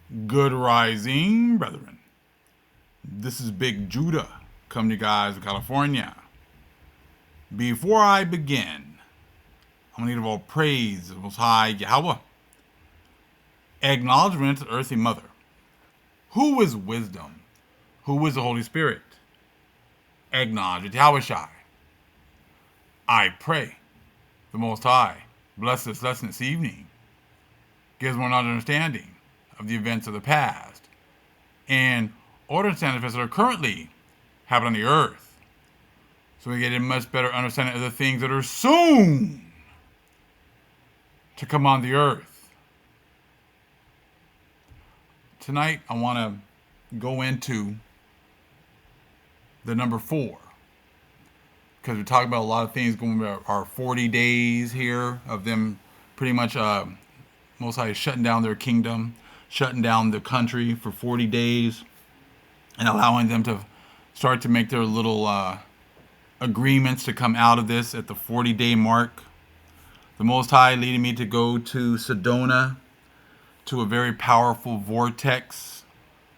Good rising, brethren. This is Big Judah, coming to you guys from California. Before I begin, I'm going to give all praise to the Most High Yahweh. Acknowledgement to the earthly mother. Who is wisdom? Who is the Holy Spirit? Acknowledge Yahweh Shai. I pray the Most High bless this lesson this evening. Gives more knowledge and understanding of the events of the past and order and events that are currently happening on the earth, so we get a much better understanding of the things that are soon to come on the earth. Tonight, I want to go into the number 4, because we talk about a lot of things going about our 40 days here of them pretty much Most High shutting down their kingdom, shutting down the country for 40 days, and allowing them to start to make their little agreements to come out of this at the 40-day mark. The Most High leading me to go to Sedona, to a very powerful vortex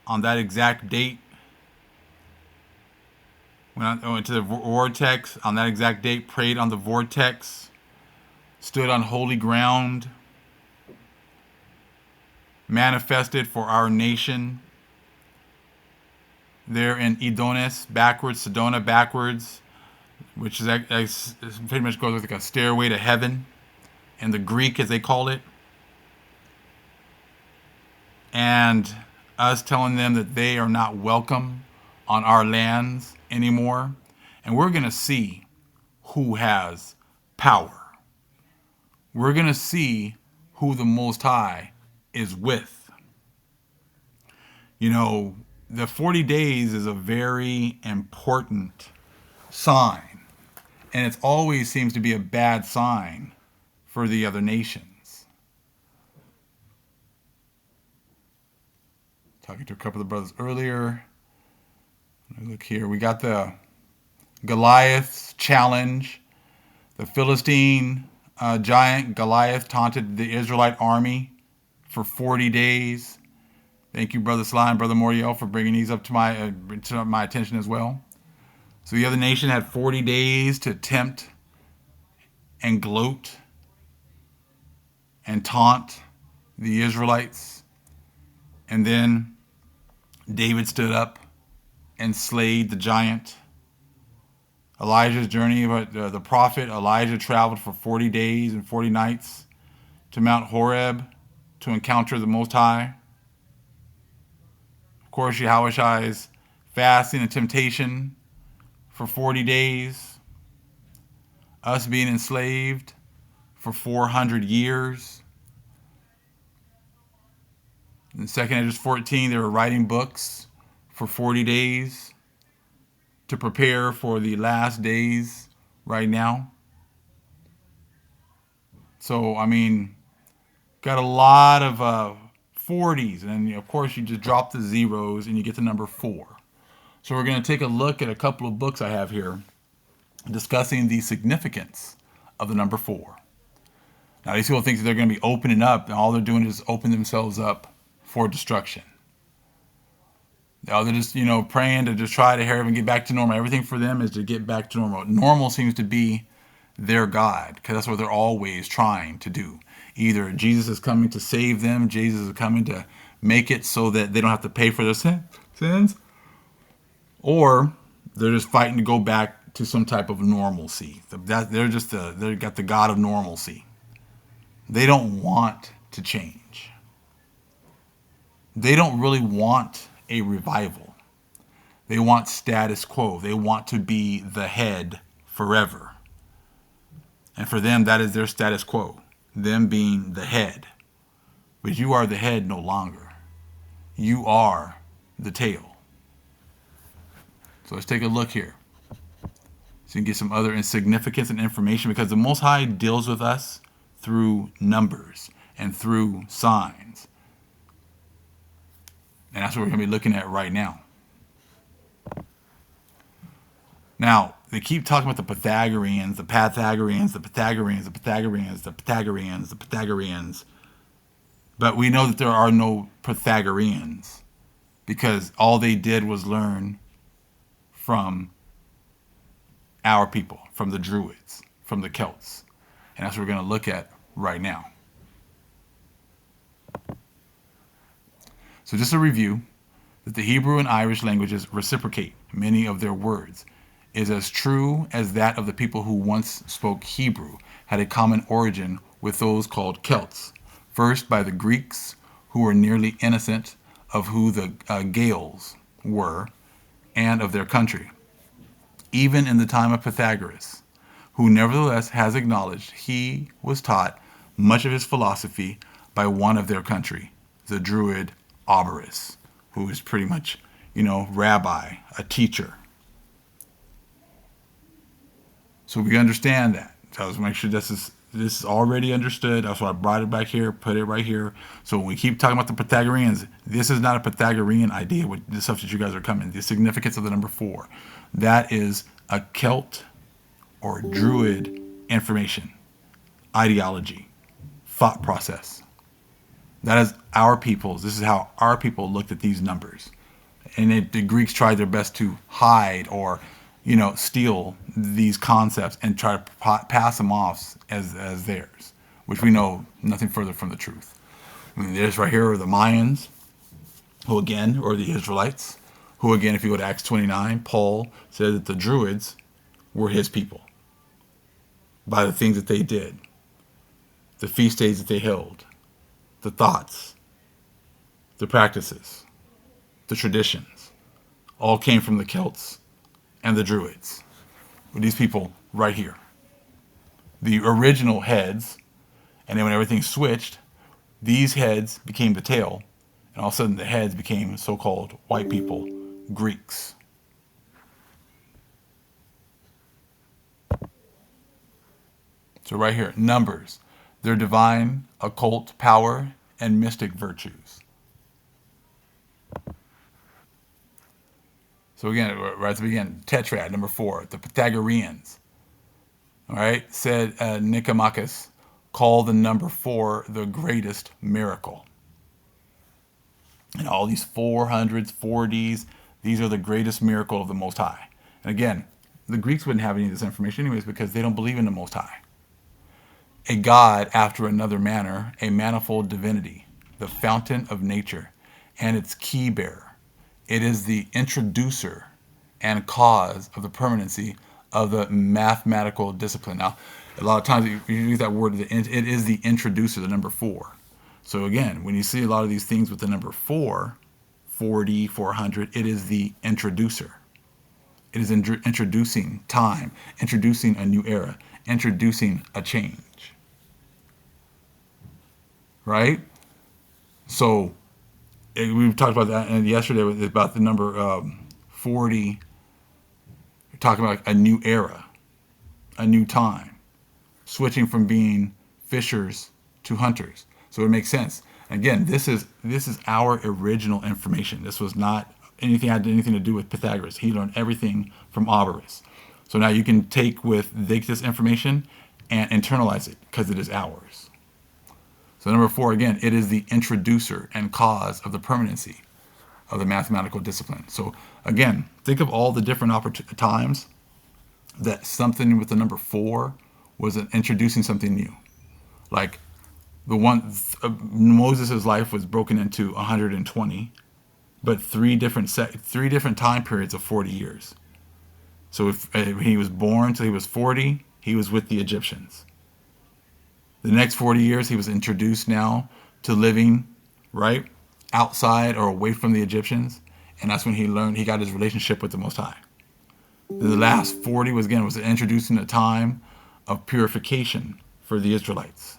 on that exact date. When I went to the vortex on that exact date, prayed on the vortex, stood on holy ground, manifested for our nation. There in Sedona backwards, which is pretty much goes like a stairway to heaven, in the Greek as they call it. And us telling them that they are not welcome on our lands anymore. And we're going to see who has power. We're going to see who the Most High is with. You know, the 40 days is a very important sign. And it always seems to be a bad sign for the other nations. Talking to a couple of brothers earlier. Look here. We got the Goliath's challenge. The Philistine giant Goliath taunted the Israelite army for 40 days. Thank you, Brother Sly and Brother Moriel, for bringing these up to my attention as well. So the other nation had 40 days to tempt and gloat and taunt the Israelites. And then David stood up and slayed the giant. Elijah's journey, the prophet Elijah traveled for 40 days and 40 nights to Mount Horeb to encounter the Most High. Of course, Yahweh Shai's fasting and temptation for 40 days. Us being enslaved for 400 years. In 2nd Esdras 14, they were writing books for 40 days to prepare for the last days right now. So, I mean, got a lot of 40s, and of course you just drop the zeros and you get the number 4. So we're going to take a look at a couple of books I have here discussing the significance of the number 4. Now these people think that they're going to be opening up, and all they're doing is open themselves up for destruction. Now they're just, praying to just try to hurry up and get back to normal. Everything for them is to get back to normal. Normal seems to be their God, because that's what they're always trying to do. Either Jesus is coming to save them, Jesus is coming to make it so that they don't have to pay for their sins, or they're just fighting to go back to some type of normalcy. They got the God of normalcy. They don't want to change. They don't really want a revival. They want status quo. They want to be the head forever. And for them, that is their status quo, them being the head. But you are the head no longer. You are the tail. So let's take a look here, so you can get some other significance and information, because the Most High deals with us through numbers and through signs. And that's what we're going to be looking at right now. Now, they keep talking about the Pythagoreans, the Pythagoreans, the Pythagoreans, the Pythagoreans, the Pythagoreans, the Pythagoreans. But we know that there are no Pythagoreans because all they did was learn from our people, from the Druids, from the Celts. And that's what we're going to look at right now. So just a review, that the Hebrew and Irish languages reciprocate many of their words is as true as that of the people who once spoke Hebrew had a common origin with those called Celts. First, by the Greeks, who were nearly innocent of who the Gaels were and of their country, even in the time of Pythagoras, who nevertheless has acknowledged he was taught much of his philosophy by one of their country, the Druid Arborus, who is pretty much, rabbi, a teacher. So we understand that. So let's make sure this is already understood. That's why I brought it back here, put it right here. So when we keep talking about the Pythagoreans, this is not a Pythagorean idea with the stuff that you guys are coming. The significance of the number 4. That is a Celt or Druid information, ideology, thought process. That is our people's. This is how our people looked at these numbers. And the Greeks tried their best to hide or, steal these concepts and try to pass them off as theirs, which we know nothing further from the truth. I mean, there's right here are the Mayans, who again, or the Israelites, who again, if you go to Acts 29, Paul said that the Druids were his people by the things that they did, the feast days that they held, the thoughts, the practices, the traditions, all came from the Celts and the Druids. With these people right here. The original heads, and then when everything switched, these heads became the tail, and all of a sudden the heads became so-called white people, Greeks. So right here, numbers, their divine, occult power, and mystic virtues. So again, right at the beginning, tetrad, number 4, the Pythagoreans. All right, said Nicomachus, call the number 4 the greatest miracle. And all these 400s, 40s, these are the greatest miracle of the Most High. And again, the Greeks wouldn't have any of this information anyways because they don't believe in the Most High. A God after another manner, a manifold divinity, the fountain of nature, and its key bearer. It is the introducer and cause of the permanency of the mathematical discipline. Now, a lot of times you use that word, it is the introducer, the number 4. So again, when you see a lot of these things with the number 4, 40, 400, it is the introducer. It is introducing time, introducing a new era, introducing a change. Right? So we talked about that yesterday about the number 40. We're talking about a new era, a new time, switching from being fishers to hunters. So it makes sense. Again, this is our original information. This was not had anything to do with Pythagoras. He learned everything from Arborus. So now you can take this information and internalize it because it is ours. So number 4, again, it is the introducer and cause of the permanency of the mathematical discipline. So again, think of all the different times that something with the number 4 was introducing something new. Like the one, Moses' life was broken into 120, but three different time periods of 40 years. So if he was born till he was 40, he was with the Egyptians. The next 40 years, he was introduced now to living, right, outside or away from the Egyptians. And that's when he got his relationship with the Most High. The last 40 was introducing a time of purification for the Israelites.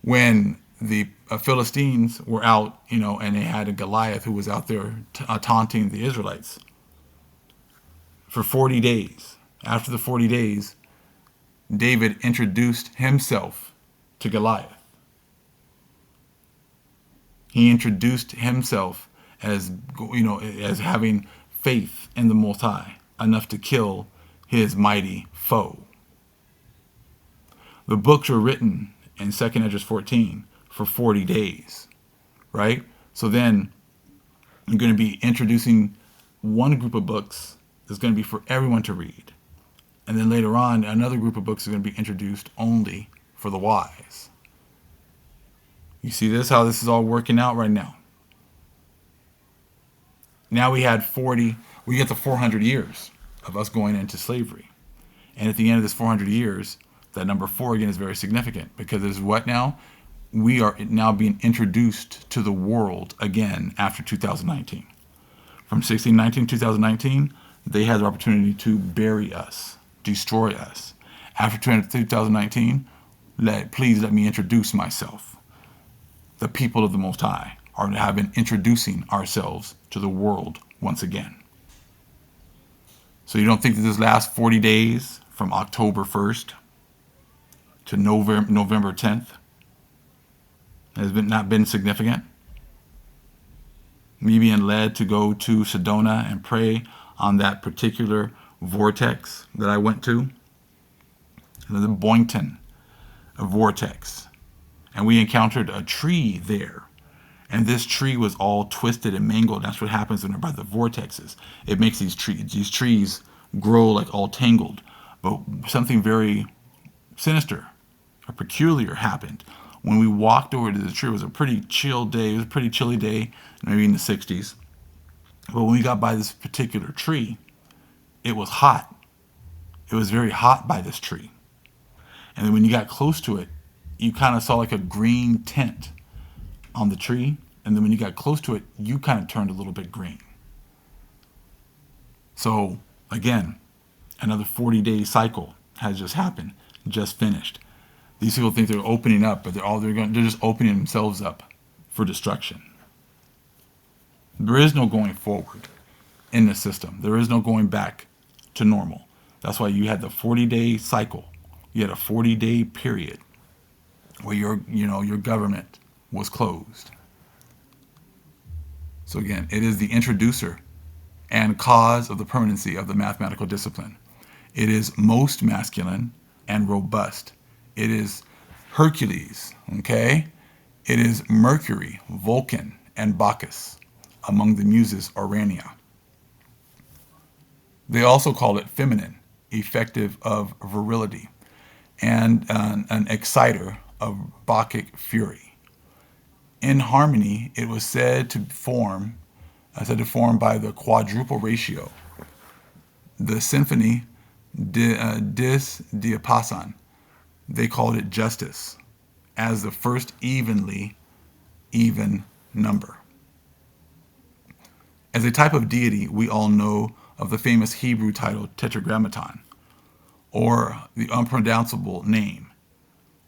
When the Philistines were out, and they had a Goliath who was out there taunting the Israelites for 40 days. After the 40 days, David introduced himself to Goliath. He introduced himself as having faith in the Most High enough to kill his mighty foe. The books were written in 2nd Esdras 14 for 40 days, right? So then I'm going to be introducing one group of books that's going to be for everyone to read. And then later on, another group of books is going to be introduced only for the wise. You see this, how this is all working out right now? Now we get to 400 years of us going into slavery. And at the end of this 400 years, that number 4 again is very significant because it's what now? We are now being introduced to the world again after 2019. From 1619 to 2019, they had the opportunity to bury us, destroy us. After 2019, please let me introduce myself. The people of the Most High have been introducing ourselves to the world once again. So you don't think that this last 40 days from October 1st to November 10th has not been significant? Me being led to go to Sedona and pray on that particular vortex that I went to, the Boynton vortex. And we encountered a tree there. And this tree was all twisted and mangled. That's what happens when they're by the vortexes. It makes these trees grow like all tangled. But something very sinister or peculiar happened. When we walked over to the tree, it was a pretty chill day. It was a pretty chilly day, maybe in the 60s. But when we got by this particular tree, it was hot. It was very hot by this tree. And then when you got close to it, you kind of saw like a green tint on the tree. And then when you got close to it, you kind of turned a little bit green. So again, another 40-day cycle has just happened, just finished. These people think they're opening up, but they're just opening themselves up for destruction. There is no going forward in the system. There is no going back to normal. That's why you had the 40-day cycle. You had a 40-day period where your government was closed. So again, it is the introducer and cause of the permanency of the mathematical discipline. It is most masculine and robust. It is Hercules, okay? It is Mercury, Vulcan, and Bacchus. Among the muses, Urania. They also call it feminine, effective of virility, and an exciter of Bacchic fury. In harmony, it was said to form by the quadruple ratio. The symphony dis diapason, they called it justice, as the first evenly even number. As a type of deity, we all know of the famous Hebrew title tetragrammaton, or the unpronounceable name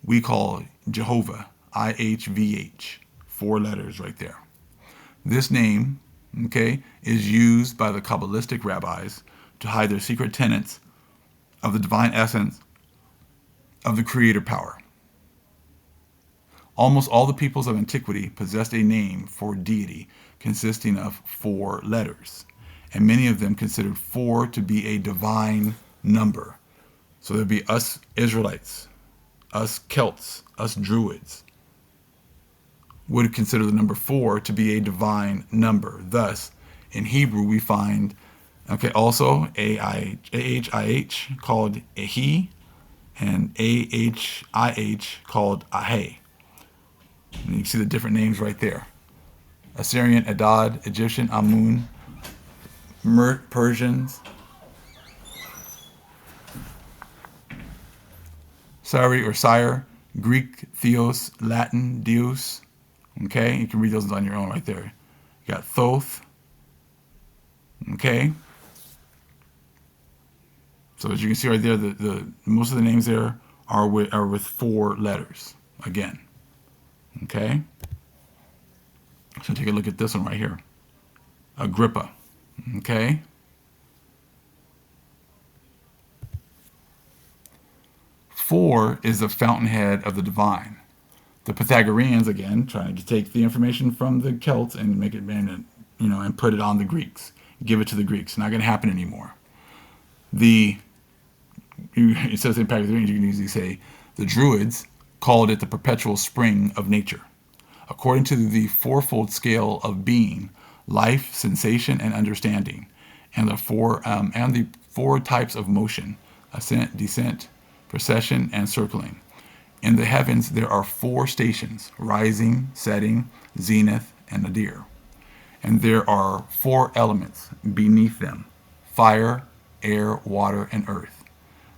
we call Jehovah, IHVH, 4 letters right there. This name, okay, is used by the Kabbalistic rabbis to hide their secret tenets of the divine essence of the creator power. Almost all the peoples of antiquity possessed a name for deity consisting of 4 letters, and many of them considered 4 to be a divine number. So there'd be us Israelites, us Celts, us Druids, would consider the number 4 to be a divine number. Thus, in Hebrew, we find, also AHIH called Ehi, and AHIH called Ahe. And you can see the different names right there. Assyrian, Adad, Egyptian, Amun, Persians, Sari or Sire, Greek, Theos, Latin, Deus. Okay, you can read those on your own right there. You got Thoth. Okay. So as you can see right there, the most of the names there are with 4 letters. Again. Okay. So take a look at this one right here. Agrippa. Okay. Four is the fountainhead of the divine. The Pythagoreans, again, trying to take the information from the Celts and make it, and put it on the Greeks. Give it to the Greeks. Not going to happen anymore. It says in Pythagoreans, you can easily say the Druids called it the perpetual spring of nature. According to the fourfold scale of being, life, sensation, and understanding, and the four types of motion: ascent, descent, precession, and circling. In the heavens there are four stations: rising, setting, zenith, and nadir. And there are four elements beneath them: fire, air, water, and earth.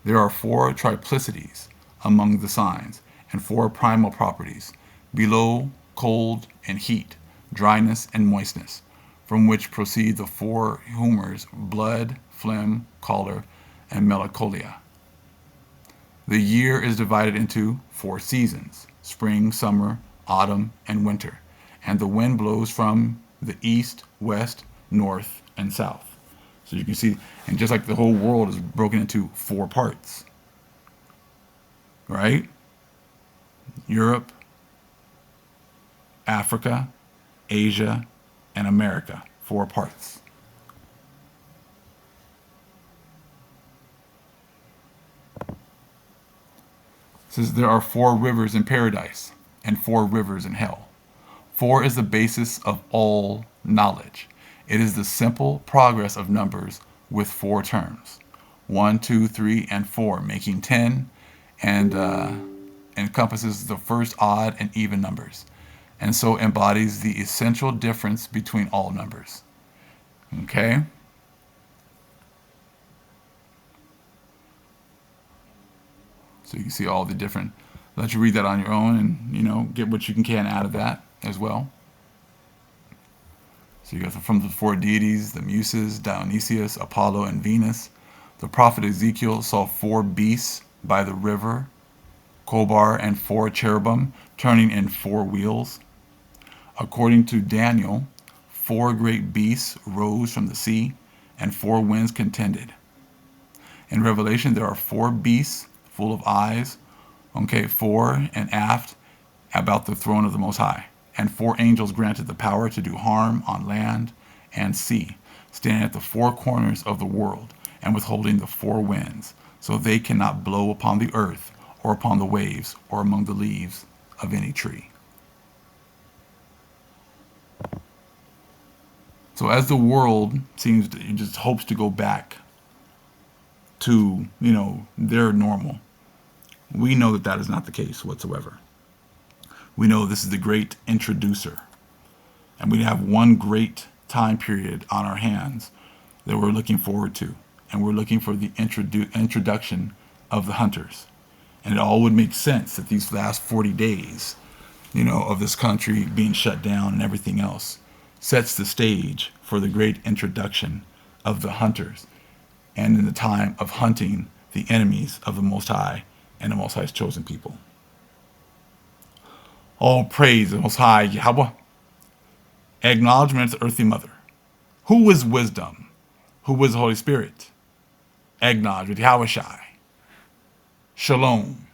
There are four triplicities among the signs, and four primal properties: below, cold and heat, dryness and moistness, from which proceed the four humors: blood, phlegm, choler, and melancholia. The year is divided into four seasons: spring, summer, autumn, and winter, and the wind blows from the east, west, north, and south. So you can see, and just like the whole world is broken into four parts, right? Europe, Africa, Asia, and America, four parts. It says there are four rivers in paradise and four rivers in hell. Four is the basis of all knowledge. It is the simple progress of numbers with four terms: 1, 2, 3, and 4, making 10, and encompasses the first odd and even numbers, and so embodies the essential difference between all numbers. Okay? So you can see all the different. Let you read that on your own, and get what you can out of that as well. So you got from the four deities: the Muses, Dionysius, Apollo, and Venus. The prophet Ezekiel saw four beasts by the river Kobar, and four cherubim turning in four wheels. According to Daniel, four great beasts rose from the sea, and four winds contended. In Revelation, there are four beasts full of eyes, fore and aft, about the throne of the Most High, and four angels granted the power to do harm on land and sea, standing at the four corners of the world, and withholding the four winds, so they cannot blow upon the earth, or upon the waves, or among the leaves of any tree. So as the world seems to, it just hopes to go back to, their normal, we know that that is not the case whatsoever. We know this is the great introducer. And we have one great time period on our hands that we're looking forward to. And we're looking for the introduction of the hunters. And it all would make sense that these last 40 days, of this country being shut down and everything else, sets the stage for the great introduction of the hunters, and in the time of hunting the enemies of the Most High and the Most High's chosen people. All praise the Most High Yahweh. Acknowledgement of the earthly mother. Who is wisdom? Who is the Holy Spirit? Acknowledgement Yahweh Shai. Shalom.